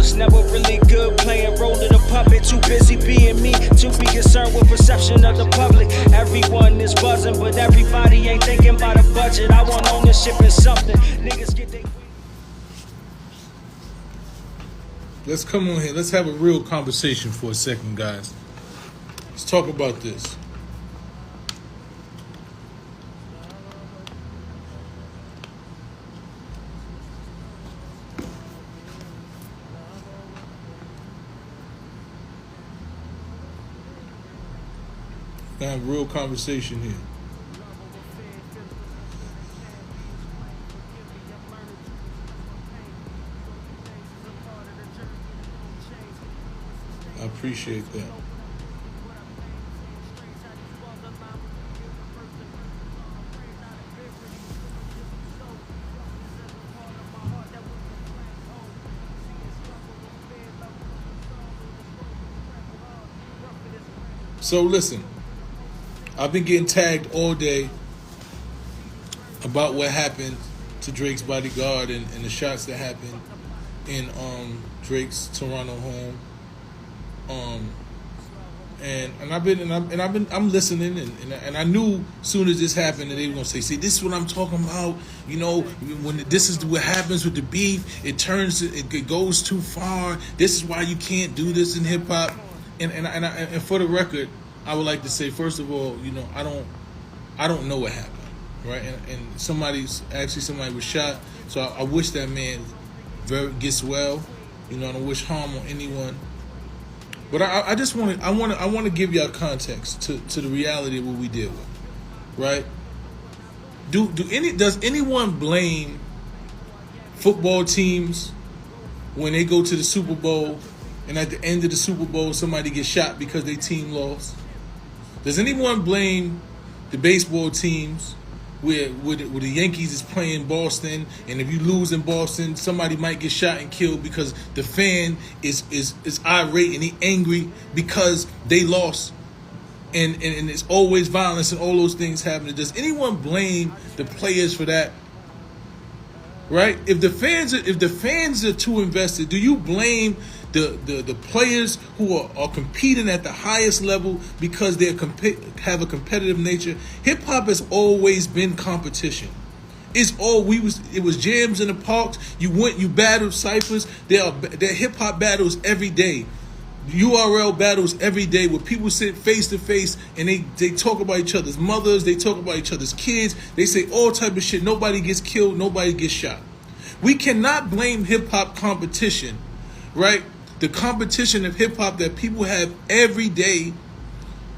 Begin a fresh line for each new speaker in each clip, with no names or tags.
was never really good playing role of the puppet. Too busy being me to be concerned with perception of the public. Everyone is buzzing, but everybody ain't thinking about a budget. I want ownership in something. Niggas get they...
Let's come on here. Let's have a real conversation for a second, guys. Let's talk about this. Have a real conversation here. I appreciate that. So listen, I've been getting tagged all day about what happened to Drake's Bodyguard and the shots that happened in Drake's Toronto home. I'm listening and I knew as soon as this happened that they were gonna say, see, this is what I'm talking about. You know, when this is what happens with the beef, it goes too far. This is why you can't do this in hip hop. And for the record, I would like to say, first of all, you know, I don't know what happened, right? And somebody was shot, so I wish that man gets well. You know, I don't wish harm on anyone. But I want to give y'all context to the reality of what we deal with, right? Does anyone blame football teams when they go to the Super Bowl and at the end of the Super Bowl somebody gets shot because their team lost? Does anyone blame the baseball teams where the Yankees is playing Boston, and if you lose in Boston, somebody might get shot and killed because the fan is irate and he angry because they lost, and it's always violence and all those things happening? Does anyone blame the players for that? Right? If the fans are too invested, do you blame the players who are competing at the highest level because they have a competitive nature? Hip hop has always been competition. It was jams in the parks. You battled ciphers. There are hip hop battles every day. URL battles every day where people sit face to face and they talk about each other's mothers, they talk about each other's kids, they say all type of shit. Nobody gets killed, nobody gets shot. We cannot blame hip hop competition, right? The competition of hip hop that people have every day,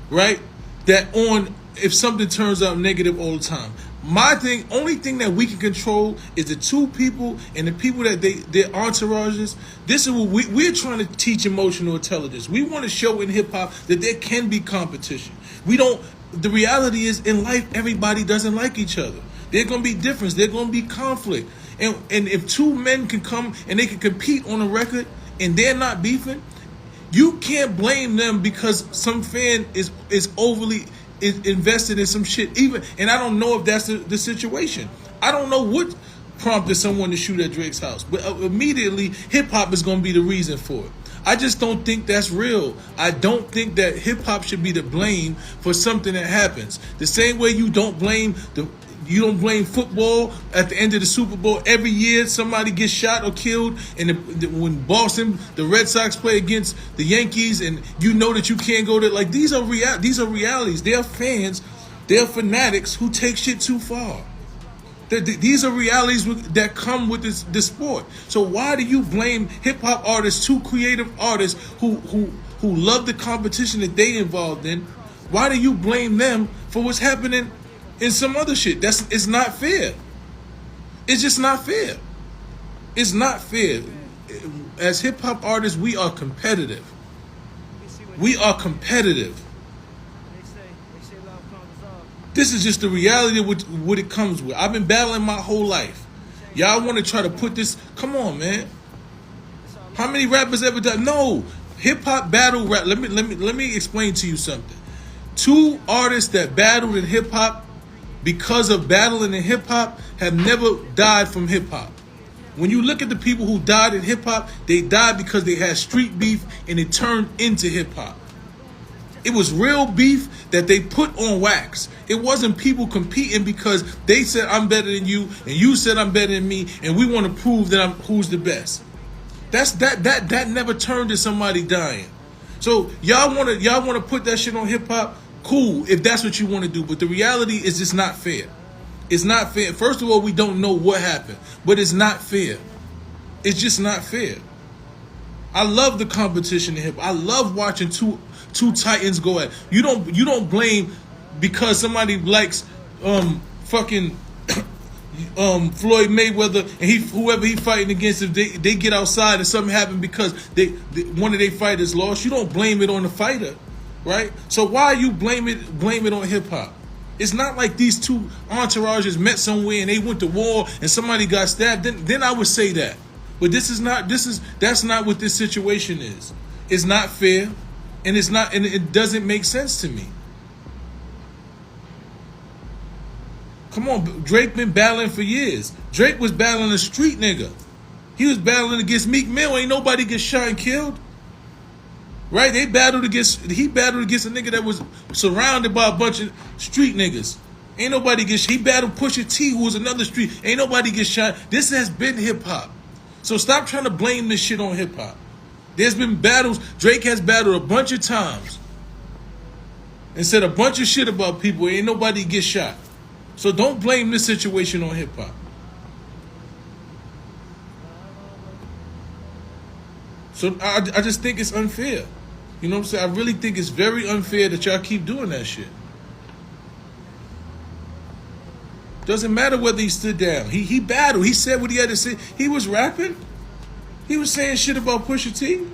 right? If something turns out negative all the time. Only thing that we can control is the two people and the people that their entourages. This is what we're trying to teach: emotional intelligence. We want to show in hip hop that there can be competition. The reality is in life, everybody doesn't like each other. There's going to be difference. There's going to be conflict. And if two men can come and they can compete on a record and they're not beefing, you can't blame them because some fan is overly invested in some shit. And I don't know if that's the situation. I don't know what prompted someone to shoot at Drake's house, but immediately hip hop is going to be the reason for it. I just don't think that's real. I don't think that hip hop should be the blame for something that happens. The same way you don't blame football at the end of the Super Bowl every year. Somebody gets shot or killed, and when Boston, the Red Sox play against the Yankees, and you know that you can't go there. Like these are realities. They are fans. They are fanatics who take shit too far. These are realities that come with this sport. So why do you blame hip hop artists, two creative artists who love the competition that they involved in? Why do you blame them for what's happening in some other shit? It's not fair. It's just not fair. It's not fair. As hip hop artists, we are competitive. We are competitive. This is just the reality of what it comes with. I've been battling my whole life. Y'all want to try to put this? Come on, man. How many rappers ever done? No, hip hop battle rap. Let me explain to you something. Two artists that battled in hip hop because of battling in hip hop have never died from hip hop. When you look at the people who died in hip hop, they died because they had street beef and it turned into hip hop. It was real beef that they put on wax. It wasn't people competing because they said I'm better than you and you said I'm better than me and we want to prove that I'm who's the best. That never turned to somebody dying. So y'all wanna put that shit on hip hop? Cool, if that's what you want to do. But the reality is it's not fair. It's not fair. First of all, we don't know what happened, but it's not fair. It's just not fair. I love the competition in hip hop. I love watching two titans go at. You don't blame because somebody likes fucking Floyd Mayweather and whoever he fighting against, if they get outside and something happened because one of their fighters lost. You don't blame it on the fighter, right? So why you blame it on hip hop? It's not like these two entourages met somewhere and they went to war and somebody got stabbed. Then I would say that. But that's not what this situation is. It's not fair, and it doesn't make sense to me. Come on, Drake been battling for years. Drake was battling a street nigga. He was battling against Meek Mill. Ain't nobody get shot and killed. Right? He battled against a nigga that was surrounded by a bunch of street niggas. Ain't nobody he battled Pusha T, who was another street. Ain't nobody get shot. This has been hip hop. So stop trying to blame this shit on hip hop. There's been battles. Drake has battled a bunch of times and said a bunch of shit about people. Ain't nobody get shot. So don't blame this situation on hip hop. So I just think it's unfair. You know what I'm saying? I really think it's very unfair that y'all keep doing that shit. Doesn't matter whether he stood down. He battled. He said what he had to say. He was rapping. He was saying shit about Pusha T.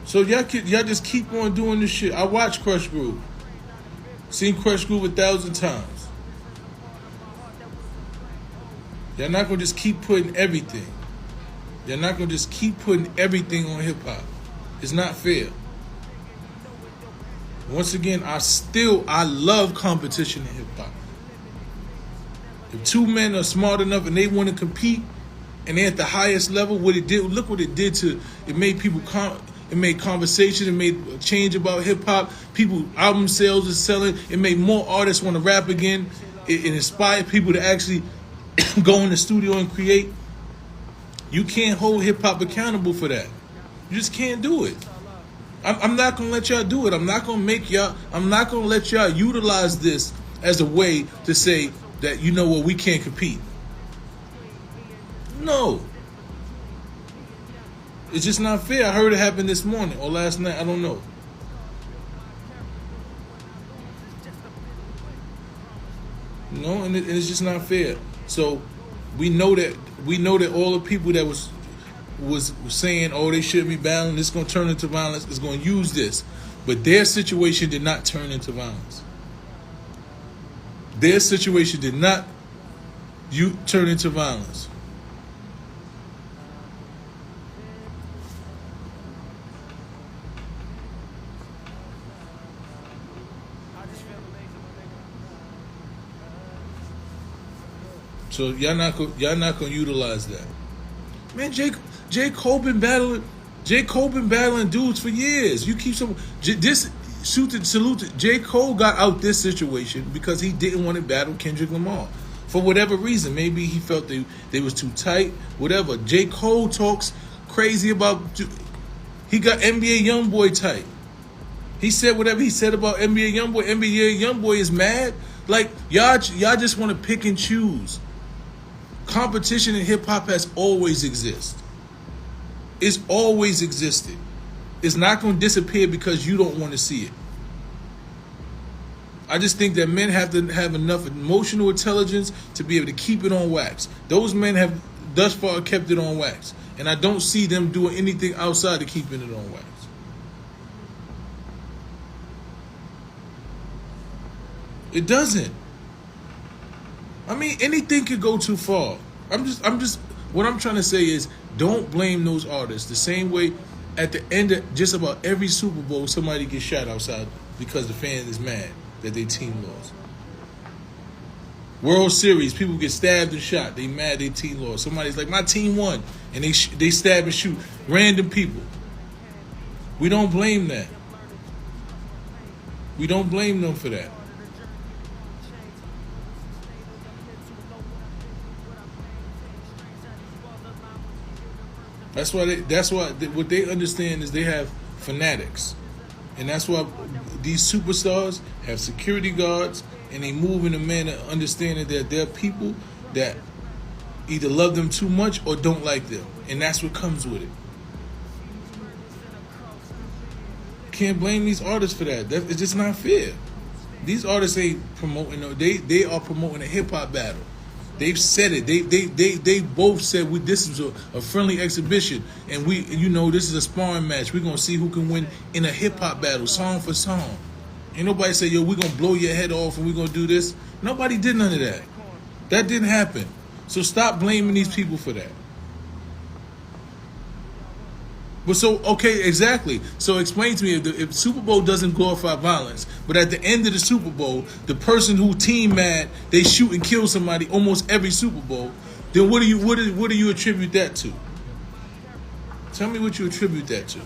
So y'all just keep on doing this shit. I watch Crush Groove. Seen Crush Groove 1,000 times. Y'all not gonna just keep putting everything. Y'all not gonna just keep putting everything on hip hop. It's not fair. Once again, I love competition in hip hop. If two men are smart enough and they want to compete and they're at the highest level, look what it did to it made people it made conversation, it made a change about hip hop. People album sales is selling, it made more artists want to rap again. It inspired people to actually go in the studio and create. You can't hold hip hop accountable for that. You just can't do it. I'm not gonna let y'all do it. I'm not gonna let y'all utilize this as a way to say that, you know what, we can't compete. No. It's just not fair. I heard it happen this morning or last night. I don't know. No, and it's just not fair. So we know that all the people that was saying, oh, they shouldn't be battling, this is going to turn into violence, is going to use this. But their situation did not turn into violence. Their situation did not turn into violence. So y'all not gonna utilize that. Man, J. Cole been battling dudes for years. You keep salute to J. Cole got out this situation because he didn't want to battle Kendrick Lamar. For whatever reason. Maybe he felt they was too tight, whatever. J. Cole talks crazy about, he got NBA Youngboy tight. He said whatever he said about NBA Youngboy. NBA Youngboy is mad. Like, y'all just want to pick and choose. Competition in hip-hop has always existed. It's always existed. It's not going to disappear because you don't want to see it. I just think that men have to have enough emotional intelligence to be able to keep it on wax. Those men have thus far kept it on wax. And I don't see them doing anything outside of keeping it on wax. It doesn't. I mean, anything could go too far. What I'm trying to say is, don't blame those artists. The same way at the end of just about every Super Bowl, somebody gets shot outside because the fan is mad that their team lost. World Series, people get stabbed and shot. They mad their team lost. Somebody's like, my team won, and they stab and shoot random people. We don't blame that. We don't blame them for that. That's why what they understand is they have fanatics. And that's why these superstars have security guards, and they move in a manner understanding that there are people that either love them too much or don't like them. And that's what comes with it. Can't blame these artists for that. It's just not fair. These artists ain't promoting. They are promoting a hip hop battle. They've said it. They both said this is a friendly exhibition, and this is a sparring match. We're gonna see who can win in a hip hop battle, song for song. Ain't nobody say, yo, we're gonna blow your head off and we're gonna do this. Nobody did none of that. That didn't happen. So stop blaming these people for that. But okay, exactly. So explain to me, if Super Bowl doesn't glorify violence, but at the end of the Super Bowl, the person who team mad, they shoot and kill somebody almost every Super Bowl, then what do you attribute that to? Tell me what you attribute that to.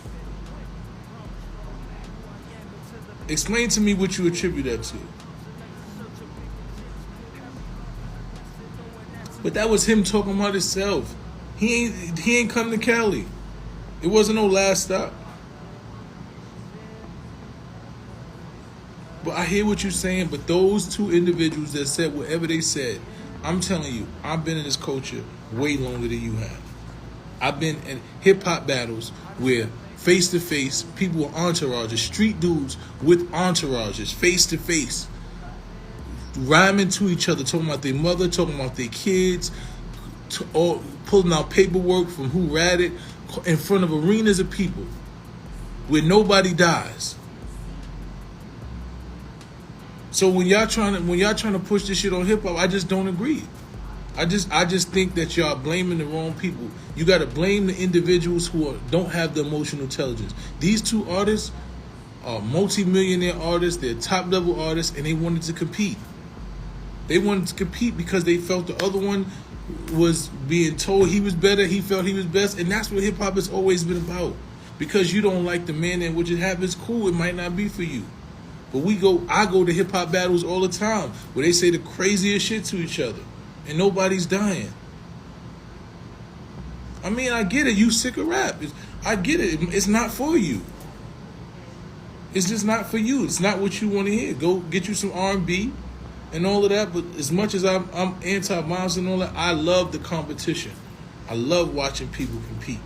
Explain to me what you attribute that to. But that was him talking about himself. He ain't come to Cali. It wasn't no last stop. But I hear what you're saying, but those two individuals that said whatever they said, I'm telling you, I've been in this culture way longer than you have. I've been in hip-hop battles where face-to-face, people with entourages, street dudes with entourages, face-to-face, rhyming to each other, talking about their mother, talking about their kids, pulling out paperwork from who ratted, in front of arenas of people where nobody dies. So when y'all trying to push this shit on hip hop, I just don't agree. I just think that y'all blaming the wrong people. You got to blame the individuals who don't have the emotional intelligence. These two artists are multi-millionaire artists. They're top level artists, and they wanted to compete. They wanted to compete because they felt the other one was being told he was better, he felt he was best, and that's what hip-hop has always been about. Because you don't like the man that which it happens, cool, it might not be for you. But I go to hip-hop battles all the time where they say the craziest shit to each other, and nobody's dying. I mean, I get it, you sick of rap. I get it, it's not for you. It's just not for you. It's not what you want to hear. Go get you some R&B, and all of that, but as much as I'm anti-violence and all that, I love the competition. I love watching people compete.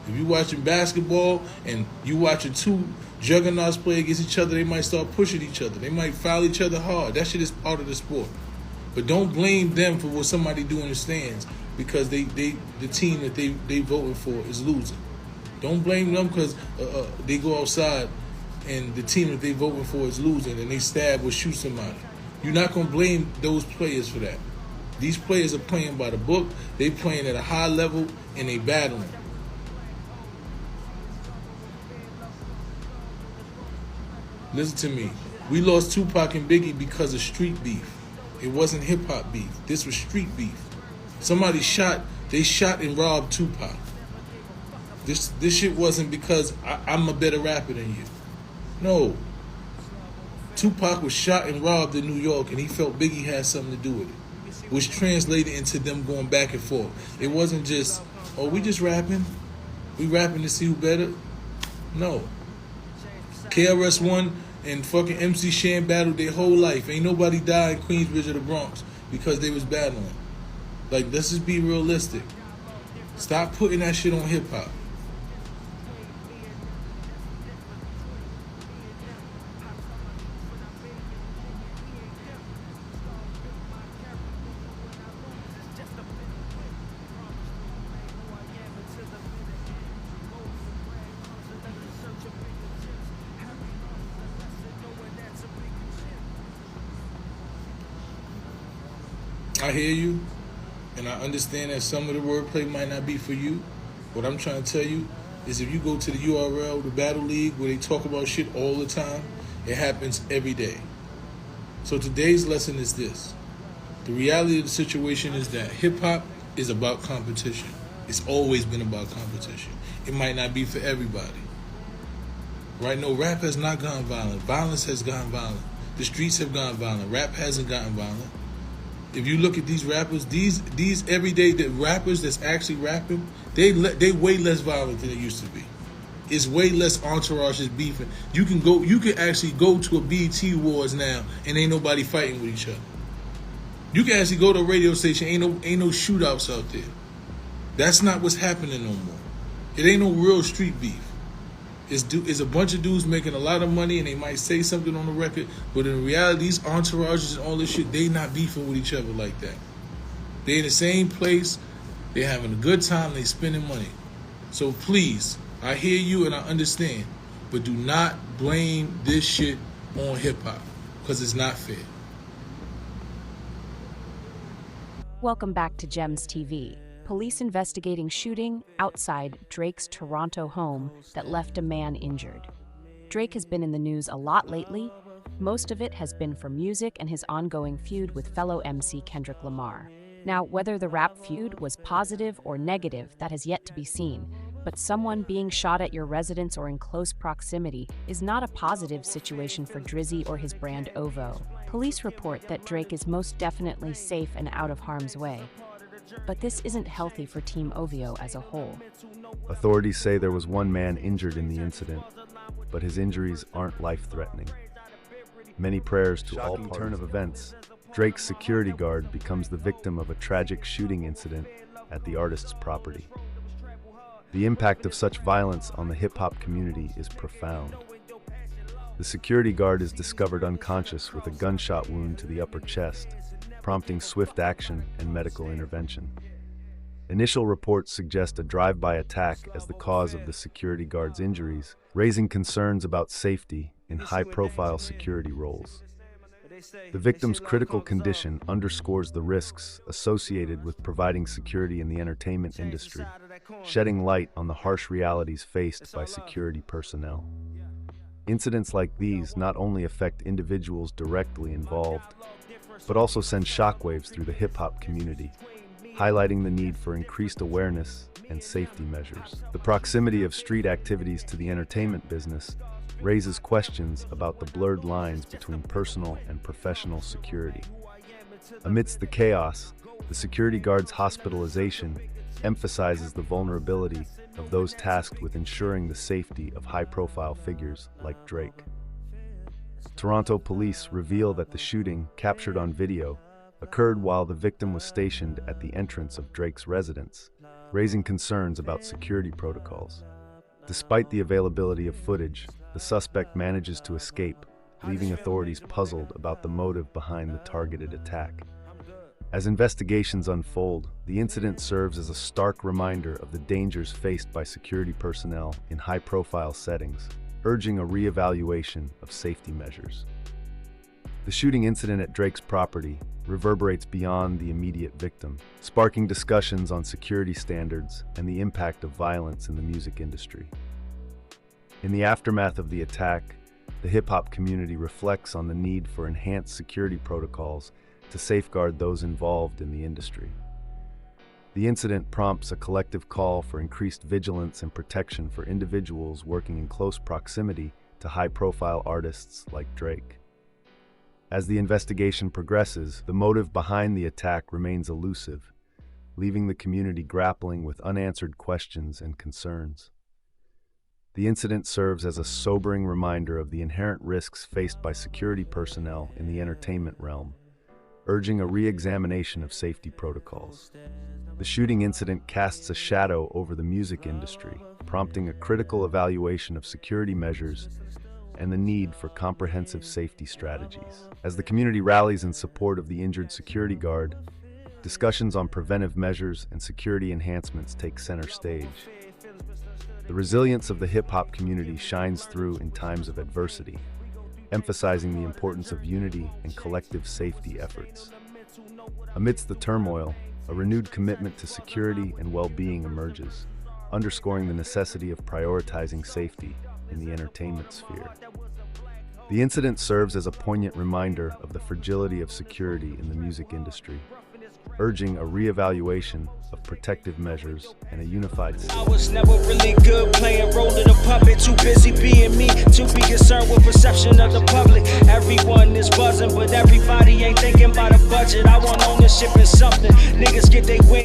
If you're watching basketball and you watching two juggernauts play against each other, they might start pushing each other. They might foul each other hard. That shit is part of the sport. But don't blame them for what somebody do in the stands because the team that they voting for is losing. Don't blame them because they go outside and the team that they voting for is losing and they stab or shoot somebody. You're not going to blame those players for that. These players are playing by the book. They playing at a high level, and they battling. Listen to me. We lost Tupac and Biggie because of street beef. It wasn't hip-hop beef. This was street beef. They shot and robbed Tupac. This shit wasn't because I'm a better rapper than you. No. Tupac was shot and robbed in New York, and he felt Biggie had something to do with it, which translated into them going back and forth. It wasn't just, we just rapping. We rapping to see who better. No. KRS-One and fucking MC Shan battled their whole life. Ain't nobody died in Queensbridge or the Bronx because they was battling. Like, let's just be realistic. Stop putting that shit on hip-hop. I hear you, and I understand that some of the wordplay might not be for you. What I'm trying to tell you is if you go to the URL, the Battle League, where they talk about shit all the time, It happens every day. So today's lesson is this. The reality of the situation is that hip-hop is about competition. It's always been about competition. It might not be for everybody. Right? No, rap has not gone violent. Violence has gone violent. The streets have gone violent. Rap hasn't gotten violent. If you look at these rappers, these everyday rappers that's actually rapping, they way less violent than it used to be. It's way less entourages beefing. You can actually go to a BET Awards now and ain't nobody fighting with each other. You can actually go to a radio station, ain't no shootouts out there. That's not what's happening no more. It ain't no real street beef. It's a bunch of dudes making a lot of money and they might say something on the record, but in reality, these entourages and all this shit, they not beefing with each other like that. They in the same place, they having a good time, they spending money. So please, I hear you and I understand, but do not blame this shit on hip-hop, because it's not fair.
Welcome back to Gemz TV. Police investigating shooting outside Drake's Toronto home that left a man injured. Drake has been in the news a lot lately. Most of it has been for music and his ongoing feud with fellow MC Kendrick Lamar. Now, whether the rap feud was positive or negative, that has yet to be seen. But someone being shot at your residence or in close proximity is not a positive situation for Drizzy or his brand OVO. Police report that Drake is most definitely safe and out of harm's way. But this isn't healthy for Team OVO as a whole.
Authorities say there was one man injured in the incident, but his injuries aren't life-threatening. Many prayers to all parties. Turn of events, Drake's security guard becomes the victim of a tragic shooting incident at the artist's property. The impact of such violence on the hip-hop community is profound. The security guard is discovered unconscious with a gunshot wound to the upper chest, prompting swift action and medical intervention. Initial reports suggest a drive-by attack as the cause of the security guard's injuries, raising concerns about safety in high-profile security roles. The victim's critical condition underscores the risks associated with providing security in the entertainment industry, shedding light on the harsh realities faced by security personnel. Incidents like these not only affect individuals directly involved, but also send shockwaves through the hip-hop community, highlighting the need for increased awareness and safety measures. The proximity of street activities to the entertainment business raises questions about the blurred lines between personal and professional security. Amidst the chaos, the security guard's hospitalization emphasizes the vulnerability of those tasked with ensuring the safety of high-profile figures like Drake. Toronto police reveal that the shooting, captured on video, occurred while the victim was stationed at the entrance of Drake's residence, raising concerns about security protocols. Despite the availability of footage, the suspect manages to escape, leaving authorities puzzled about the motive behind the targeted attack. As investigations unfold, the incident serves as a stark reminder of the dangers faced by security personnel in high-profile settings, urging a re-evaluation of safety measures. The shooting incident at Drake's property reverberates beyond the immediate victim, sparking discussions on security standards and the impact of violence in the music industry. In the aftermath of the attack, the hip-hop community reflects on the need for enhanced security protocols to safeguard those involved in the industry. The incident prompts a collective call for increased vigilance and protection for individuals working in close proximity to high-profile artists like Drake. As the investigation progresses, the motive behind the attack remains elusive, leaving the community grappling with unanswered questions and concerns. The incident serves as a sobering reminder of the inherent risks faced by security personnel in the entertainment realm, urging a re-examination of safety protocols. The shooting incident casts a shadow over the music industry, prompting a critical evaluation of security measures and the need for comprehensive safety strategies. As the community rallies in support of the injured security guard, discussions on preventive measures and security enhancements take center stage. The resilience of the hip-hop community shines through in times of adversity, emphasizing the importance of unity and collective safety efforts. Amidst the turmoil, a renewed commitment to security and well-being emerges, underscoring the necessity of prioritizing safety in the entertainment sphere. The incident serves as a poignant reminder of the fragility of security in the music industry, urging a reevaluation of protective measures and a unified
I
system.
was never really good playing role of the puppet, too busy being me, to be concerned with perception of the public. Everyone is buzzing, but everybody ain't thinking about a budget. I want ownership in something. Niggas get they win.